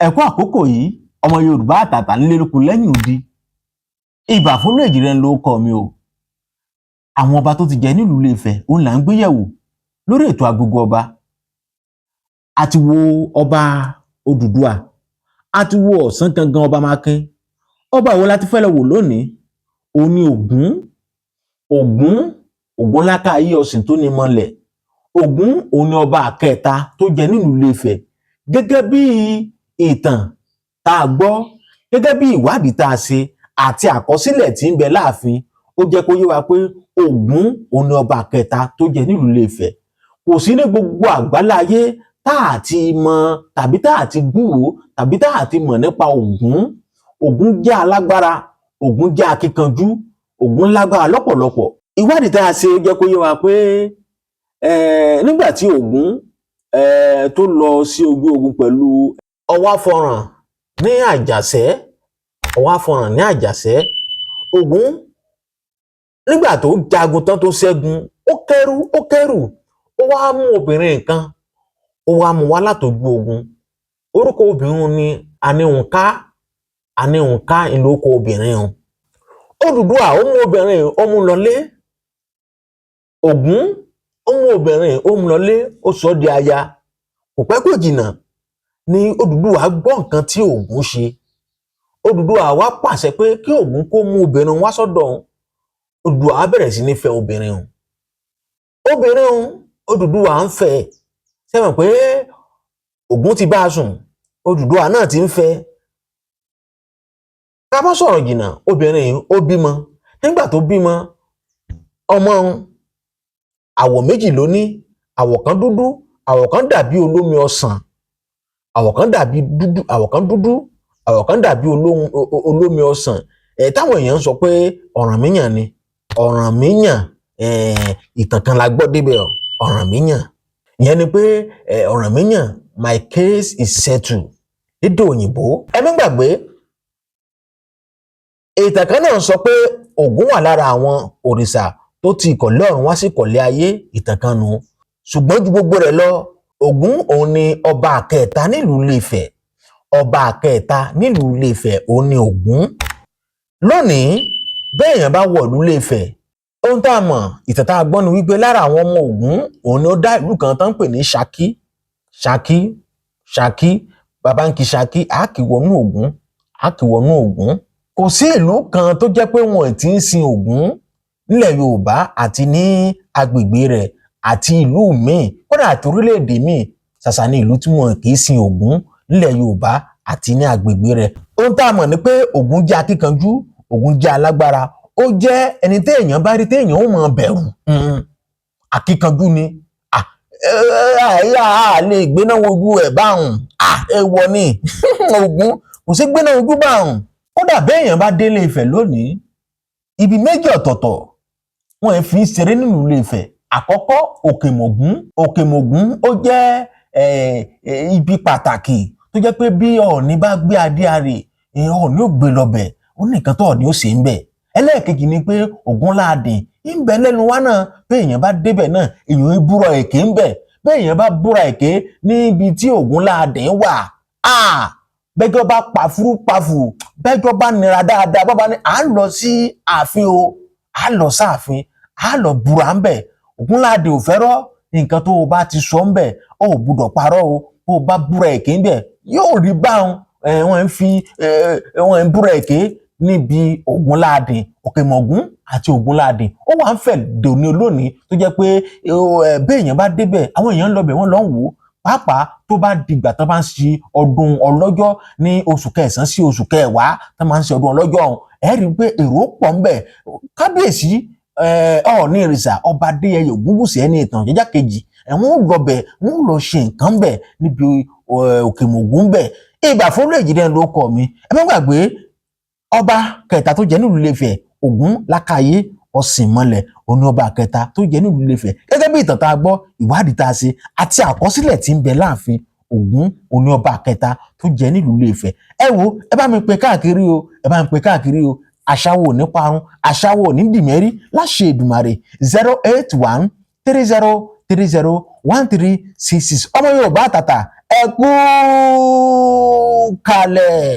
Ẹ kú àkókò yìí, ọmọ Yorùbá àtàtà nílé lóko lẹ́yìn odi. Ìbà fún Èjìrẹ́ ló kọ mi o. Àwọn ọba tó ti jẹ nílùú Ilé-Ifẹ̀ òun là ń gbé yẹ̀wò lórí ètò Agogo Ọba. A ti wo ọba Odùduwà, a ti wo Ọ̀sán Gangan ọba Mákin. Ọba wo la ti fẹ́ lọ wò lónìí? Òun ni Ògún láká ayé ọ̀sìn tó ní mọ́lẹ̀. Ògún òun ni ọba àkẹta tó jẹ nílùú Ilé-Ifẹ̀. Gẹ́gẹ́ bí ìtàn tá a gbọ́, gẹ́gẹ́ bí ìwádìí tá a ṣe àti àkọsílẹ̀ tí ń bẹ láàfin, ó jẹ́ kó yé wa pé Ògún òun ni ọba àkẹta tó jẹ nílùú Ilé-Ifẹ̀. Kò sí ní gbogbo àgbáláyé tá a ti mọ̀ tàbí tá a ti gbúròó tàbí tá a ti mọ̀ nípa Ògún. Ògún jẹ́ alágbára, Ògún jẹ́ akíkanjú, Ògún lágbára lọ́pọ̀lọpọ̀. Ìwádìí tá a ṣe jẹ́ kó yé wa pé nígbà tí Ògún tó lọ sí ojú ogun pẹ̀lú Ọwáfọ̀ràn ní Àjàṣẹ́, Ògún nígbà tó jagun tán tó ṣẹ́gun, ó kẹ́rù, ó wá mú obìnrin kan, ó wá mú wá látọjú ogun. Orúkọ obìnrin ni Aníhùnká ìlú oko obìnrin o. Odùduwà ó mú obìnrin ó mú lọlé. Ògún ó mú obìnrin ó mú lọlé, ó sọ di aya. Kò pẹ́ kò jìnnà ni Odùduwà gbọ́ nǹkan tí Ògún ṣe. Odùduwà wá pàṣẹ pé kí Ògún kó mú obìnrin wá sọ́dọ̀ òun. Odùduwà á bẹ̀rẹ̀ sí ní fẹ́ obìnrin òun. Odùduwà ń fẹ́. Ṣé mọ̀ pé Ògún ti bá a sùn, Odùduwà náà ti ń fẹ́. Ká má sọ̀rọ̀ jìnnà, obìnrin ó bímọ. Nígbà tó bímọ, ọmọ àwọ̀ méjì ló ní, àwọ̀ kan dúdú, àwọ̀ kan dàbí olómi ọsàn, àwọ̀ kan dàbí dúdú, àwọ̀ kan dúdú, àwọ̀ kan dàbí olómi ọsàn. Táwọn èèyàn sọ pé Ọ̀rànmíyàn ni. Ọ̀rànmíyàn, ìtàn kan la gbọ́ débẹ̀ Ọ̀rànmíyàn. Ìyẹn ni pé Ọ̀rànmíyàn, my case is settled. Lédè òyìnbó. Ẹ má gbàgbé, ìtàn kan náà sọ pé Ògún wà lára àwọn òrìṣà tó ti ìkọ̀lé ọ̀run wá sí ìkọ̀lé ayé, ìtàn kan nù. Ṣùgbọ́n ju gbogbo rẹ̀ lọ, Ògún òun ni ọba àkẹta nílùú Ilé-Ifẹ̀. Ọba àkẹta nílùú Ilé-Ifẹ̀ òun ni Ògún. Lónìí, béèyàn bá wọ ìlú Ilé-Ifẹ̀, ohun tá a mọ̀, ìtàn tá a gbọ́ ni wípé lára àwọn ọmọ Ògún òun ni ó dá ìlú kan tó ń pè ní Ṣakí. Bàbá ń kí Ṣakí, á kì wọnú Ògún. Kò sí ìlú kan tó jẹ́ pé wọn ti ń sin Ògún nílẹ̀ Yorùbá àti ní agbègbè rẹ̀ àti ìlú míì, kódà àti orílẹ̀-èdè míì. Ṣàṣà ni ìlú tí wọn kì í sin Ògún nílẹ̀ Yorùbá àti ní agbègbè rẹ̀. Ohun tá a mọ̀ ni pé Ògún jẹ́ akíkanjú, Ògún jẹ́ alágbára, ó jẹ́ ẹni téèyàn bá rí téèyàn ó mọ bẹ̀rù. Akíkanjú ni. A lè gbéná wojú ẹ̀ báhùn. Èèwọ̀ ni. Ògún kò sí gbéná wojú báhùn. Kódà béèyàn bá dé Ilé-Ifẹ̀ lónìí, ibi méjì ọ̀tọ̀ọ̀tọ̀ wọn fi ń ṣeré nínú Ilé-Ifẹ̀. Àkọ́kọ́, Òkèmògún ó jẹ́ ibi pàtàkì tó jẹ́ pé bí Ọọ̀ni bá gbé adé arè, Ọọ̀ni ó gbé lọbẹ̀, ó ní nǹkan tó Ọọ̀ni ó ṣe ń bẹ̀. Ẹlẹ́ẹ̀kejì ni pé Ògúnláàdìn ń bẹ lẹ́nu wá náà, béèyàn bá débẹ̀ náà, èèyàn ń búra èké ń bẹ̀. Béèyàn bá búra èké níbi tí Ògúnláàdìn wà, bẹ́jọ́ bá pàfú, bẹ́jọ́ bá nira dáadáa, bàbá ní à ń lọ sí ààfin o, à ń lọ sáàfin, à ń lọ búra ń bẹ̀. Ògúnláàdìn ò fẹ́rọ́ nǹkan tó o bá ti sọ ń bẹ̀, ó ò gbúdọ̀ parọ́ o. Bó o bá búra èké ń bẹ̀, yóò rí báwọn. Wọ́n ń búra èké níbi Ògúnláàdìn. Òkèmògún àti Ògúnláàdìn ó wà ń fẹ̀ dòní olónìí tó jẹ́ pé béèyàn bá débẹ̀, àwọn èèyàn ń lọ bẹ̀, wọ́n lọ ń wò ó. Pàápàá tó bá dìgbà tó bá ń ṣe ọdún ọlọ́jọ́ ní oṣù kẹsàn-án sí oṣù kẹwàá tó máa ń ṣe ọdún ọlọ́jọ́ ọ̀hún, ẹ rí i pé èrò pọ̀ ń bẹ̀. Kábíyèsí Ọọ̀ni ìrìṣà ọba Adéyẹyè Ògúnwùsì ẹni ìtàn jẹ́já kejì, wọ́n lọ bẹ̀, wọ́n lọ ṣe nǹkan bẹ̀ níbi Òkèmògún bẹ̀. Ìbà fún Èjìrẹ́ ló kọ mi. Ẹ má gbàgbé, ọba kẹta tó jẹ nílùú Ilé-Ifẹ̀, Ògún lákáyé Ọ̀sìnmọ́lẹ̀, òun ni ọba kẹta tó jẹ nílùú Ilé-Ifẹ̀. Gẹ́gẹ́ bí ìtàn tá a gbọ́, ìwádìí tá a ṣe àti àkọsílẹ̀ tí ń bẹ láàfin, Ògún òun ni ọba kẹta tó jẹ nílùú Ilé-Ifẹ̀. Ẹ wo, ẹ bá mi pè káàkiri o, àṣà wo ò ní parun, àṣà wo ò ní dìmẹ́rí láṣẹ Èdùmàrè. 08130 0801366 ọmọ Yorùbá àtàtà ẹ kú kalẹ̀.